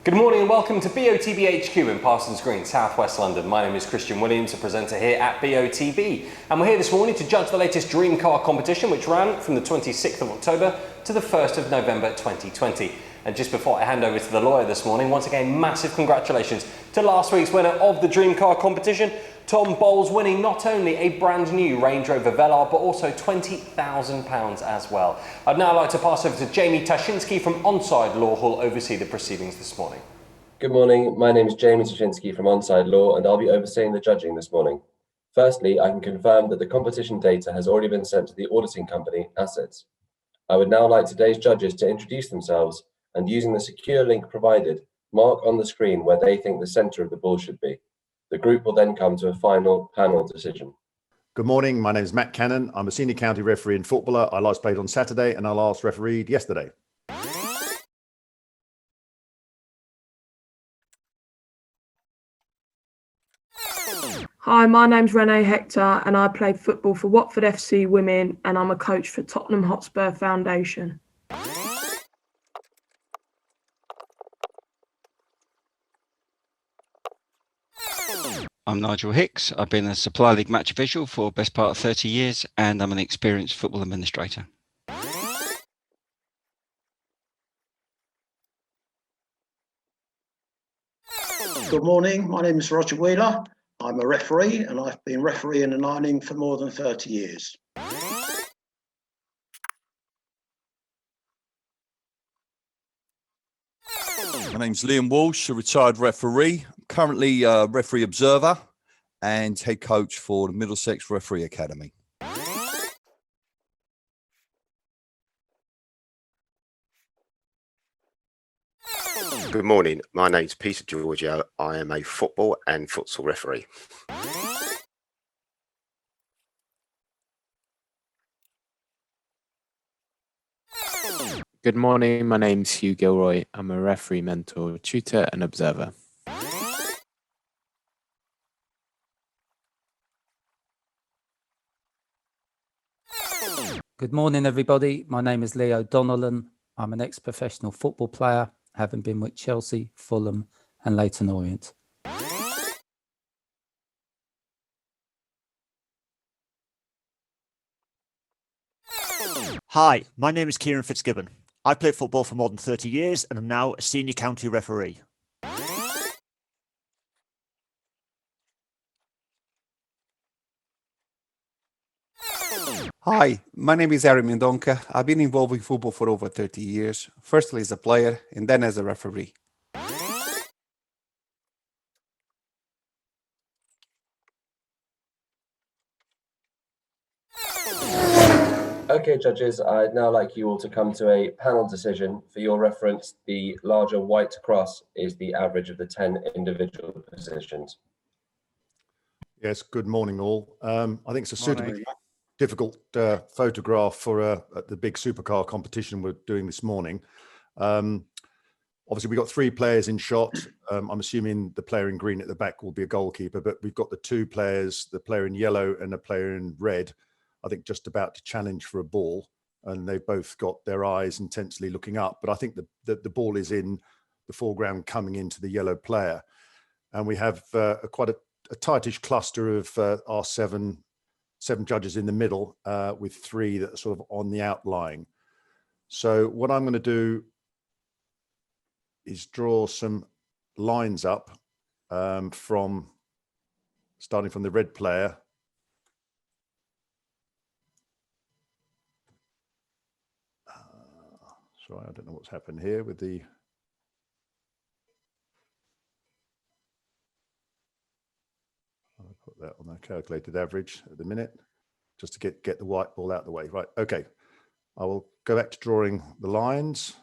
Good morning and welcome to BOTB HQ in Parsons Green, South West London. My name is Christian Williams, a presenter here at BOTB. And we're here this morning to judge the latest dream car competition, which ran from the 26th of October to the 1st of November 2020. And just before I hand over to the lawyer this morning, once again, massive congratulations to last week's winner of the dream car competition, Tom Bowles, winning not only a brand new Range Rover Velar, but also £20,000 as well. I'd now like to pass over to Jamie Tashinsky from Onside Law, who'll oversee the proceedings this morning. Good morning, my name is Jamie Tashinsky from Onside Law and I'll be overseeing the judging this morning. Firstly, I can confirm that the competition data has already been sent to the auditing company, Assets. I would now like today's judges to introduce themselves and, using the secure link provided, mark on the screen where they think the centre of the ball should be. The group will then come to a final panel decision. Good morning, my name is Matt Cannon. I'm a senior county referee and footballer. I last played on Saturday and I last refereed yesterday. Hi, my name's Renee Hector and I played football for Watford FC Women and I'm a coach for Tottenham Hotspur Foundation. I'm Nigel Hicks. I've been a Supply League match official for the best part of 30 years and I'm an experienced football administrator. Good morning, my name is Roger Wheeler. I'm a referee and I've been refereeing and ironing for more than 30 years. My name's Liam Walsh, a retired referee, currently referee observer and head coach for the Middlesex Referee Academy. Good morning, my name's Peter Georgiou. I am a football and futsal referee. Good morning, my name's Hugh Gilroy. I'm a referee, mentor, tutor and observer. Good morning, everybody. My name is Leo Donnellan. I'm an ex-professional football player, having been with Chelsea, Fulham and Leyton Orient. Hi, my name is Kieran FITZGIBBON. I've played football for more than 30 years and am now a senior county referee. Hi, my name is Harry Mendonca. I've been involved with football for over 30 years, firstly as a player and then as a referee. Okay, judges, I'd now like you all to come to a panel decision. For your reference, the larger white cross is the average of the 10 individual positions. Yes, good morning all. I think it's a suitably difficult photograph for the big supercar competition we're doing this morning. Obviously, we've got three players in shot. I'm assuming the player in green at the back will be a goalkeeper, but we've got the two players, the player in yellow and the player in red, I think just about to challenge for a ball. And they've both got their eyes intensely looking up. But I think the ball is in the foreground coming into the yellow player. And we have quite a tightish cluster of our seven judges in the middle with three that are sort of on the outlying. So what I'm going to do is draw some lines up starting from the red player. Sorry, I don't know what's happened here with the... I'll put that on the calculated average at the minute, just to get the white ball out of the way. Right, okay. I will go back to drawing the lines.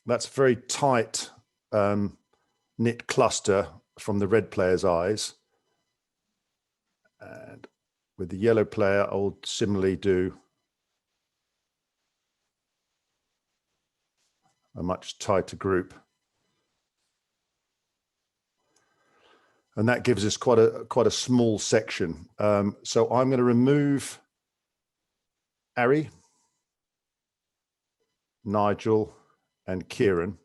That's a very tight knit cluster from the red player's eyes. And with the yellow player, I'll similarly do a much tighter group. And that gives us quite a small section. So I'm going to remove Ari, Nigel, and Kieran,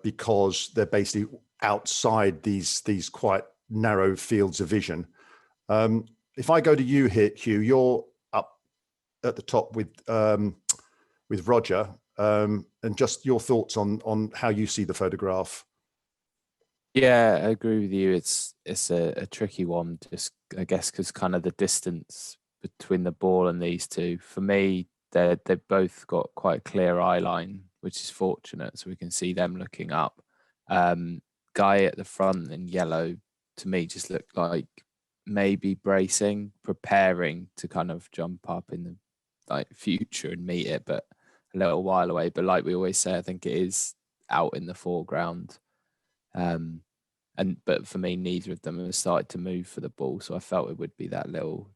because they're basically outside these quite narrow fields of vision. If I go to you here, Hugh, you're up at the top with Roger, and just your thoughts on how you see the photograph. Yeah, I agree with you. It's a tricky one, just I guess because kind of the distance between the ball and these two. For me, they've both got quite a clear eye line, which is fortunate, so we can see them looking up. Guy at the front in yellow, to me, just looked like maybe bracing, preparing to kind of jump up in the future and meet it, but a little while away. But like we always say, I think it is out in the foreground. But for me, neither of them have started to move for the ball, so I felt it would be that little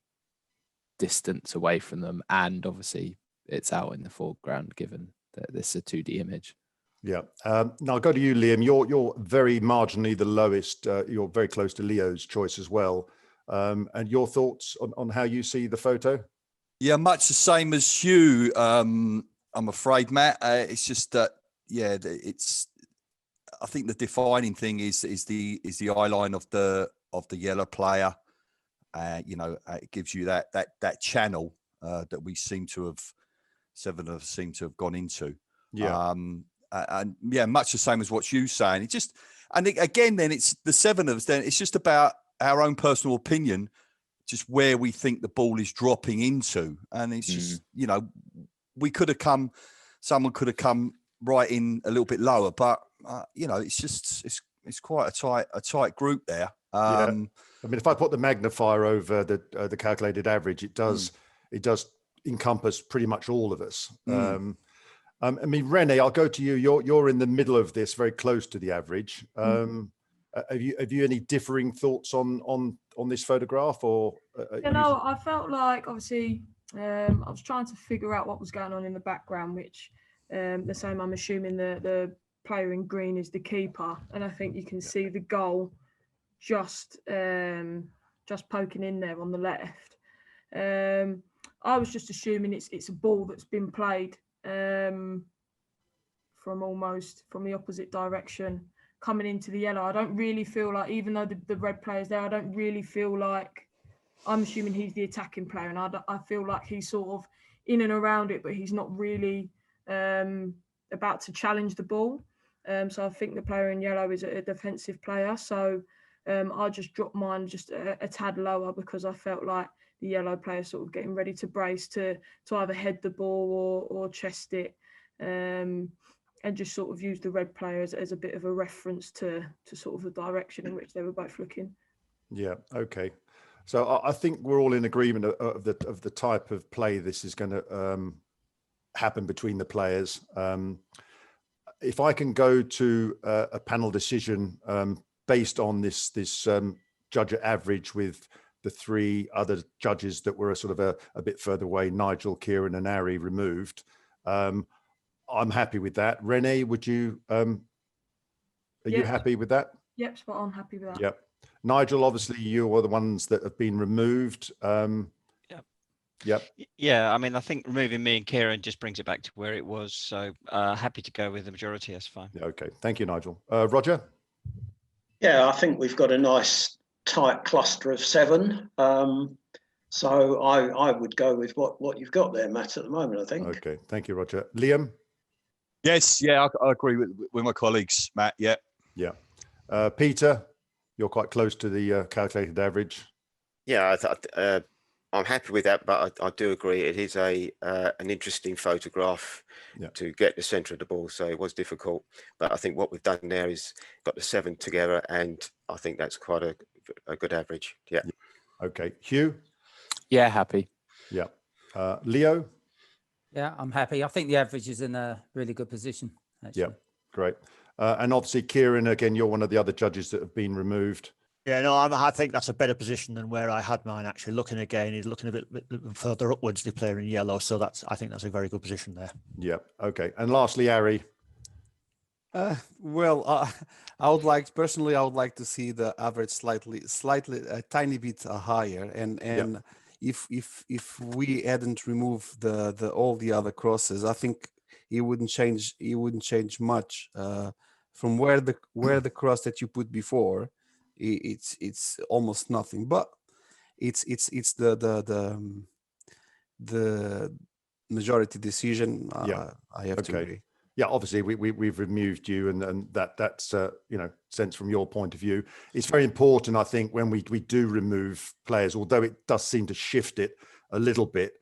distance away from them, and obviously it's out in the foreground given that this is a 2D image. Yeah. Now I'll go to you, Liam. You're very marginally the lowest. You're very close to Leo's choice as well. And your thoughts on how you see the photo? Yeah, much the same as Hugh. I'm afraid, Matt. It's just that, yeah, I think the defining thing is the eye line of the yellow player. It gives you that channel that we seem to have, seven of us seem to have gone into. Yeah. And yeah, much the same as what you're saying. Then it's the seven of us. Then it's just about our own personal opinion, just where we think the ball is dropping into, and it's just someone could have come right in a little bit lower, but it's quite a tight group there. Yeah. I mean, if I put the magnifier over the calculated average, it does encompass pretty much all of us. I mean, Rene, I'll go to you. You're in the middle of this, very close to the average. Have you any differing thoughts on this photograph, or? I felt like obviously I was trying to figure out what was going on in the background, which the same. I'm assuming the player in green is the keeper, and I think you can see the goal just poking in there on the left. I was just assuming it's a ball that's been played from the opposite direction coming into the yellow. I don't really feel like, even though the red player's there, I don't really feel like, I'm assuming he's the attacking player, and I feel like he's sort of in and around it, but he's not really about to challenge the ball. So I think the player in yellow is a defensive player. So I just dropped mine just a tad lower, because I felt like the yellow player sort of getting ready to brace to either head the ball or chest it, and just sort of use the red player as a bit of a reference to sort of the direction in which they were both looking. Yeah. Okay. So I think we're all in agreement of the type of play this is going to happen between the players. If I can go to a panel decision based on this judge at average with the three other judges that were sort of a bit further away, Nigel, Kieran and Ari removed, I'm happy with that. Rene, would you, are you happy with that? Yep, spot on, happy with that. Yep. Nigel, obviously you are the ones that have been removed. Yep. Yeah, I mean, I think removing me and Kieran just brings it back to where it was. So happy to go with the majority. That's fine. Yeah, okay. Thank you, Nigel. Roger? Yeah, I think we've got a nice tight cluster of 7. So I would go with what you've got there, Matt, at the moment, I think. Okay. Thank you, Roger. Liam? Yes. Yeah, I agree with my colleagues, Matt. Yeah. Yeah. Peter, you're quite close to the calculated average. Yeah, I'm happy with that, but I do agree it is an interesting photograph to get the centre of the ball, so it was difficult. But I think what we've done there is got the 7 together, and I think that's quite a good average. Yeah. Okay. Hugh? Yeah, happy. Yeah. Leo? Yeah, I'm happy. I think the average is in a really good position, actually. Yeah, great. And obviously, Kieran, again, you're one of the other judges that have been removed. Yeah, no, I think that's a better position than where I had mine. Actually, looking again, he's looking a bit further upwards, the player in yellow. So I think that's a very good position there. Yeah. Okay. And lastly, Ari. Well, I would like to see the average slightly a tiny bit higher, and if we hadn't removed the all the other crosses, I think it wouldn't change. It wouldn't change much from where the cross that you put before. It's almost nothing, but it's the majority decision. I have to agree. Yeah, obviously we've removed you, and that's sense from your point of view. It's very important, I think, when we do remove players, although it does seem to shift it a little bit.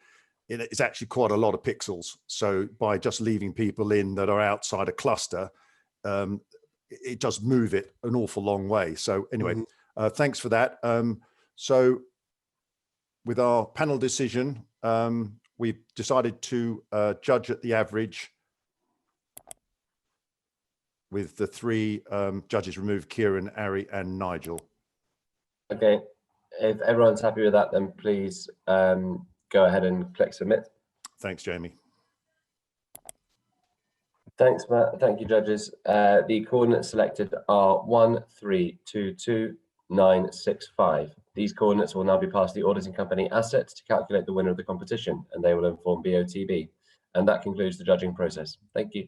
It's actually quite a lot of pixels. So by just leaving people in that are outside a cluster, it does move it an awful long way. So anyway, thanks for that. So with our panel decision, we've decided to judge at the average with the three judges removed: Kieran, Ari, and Nigel. Okay, if everyone's happy with that, then please go ahead and click submit. Thanks, Jamie. Thanks, Matt. Thank you, judges. The coordinates selected are 1322965. These coordinates will now be passed to the auditing company Assets to calculate the winner of the competition, and they will inform BOTB. And that concludes the judging process. Thank you.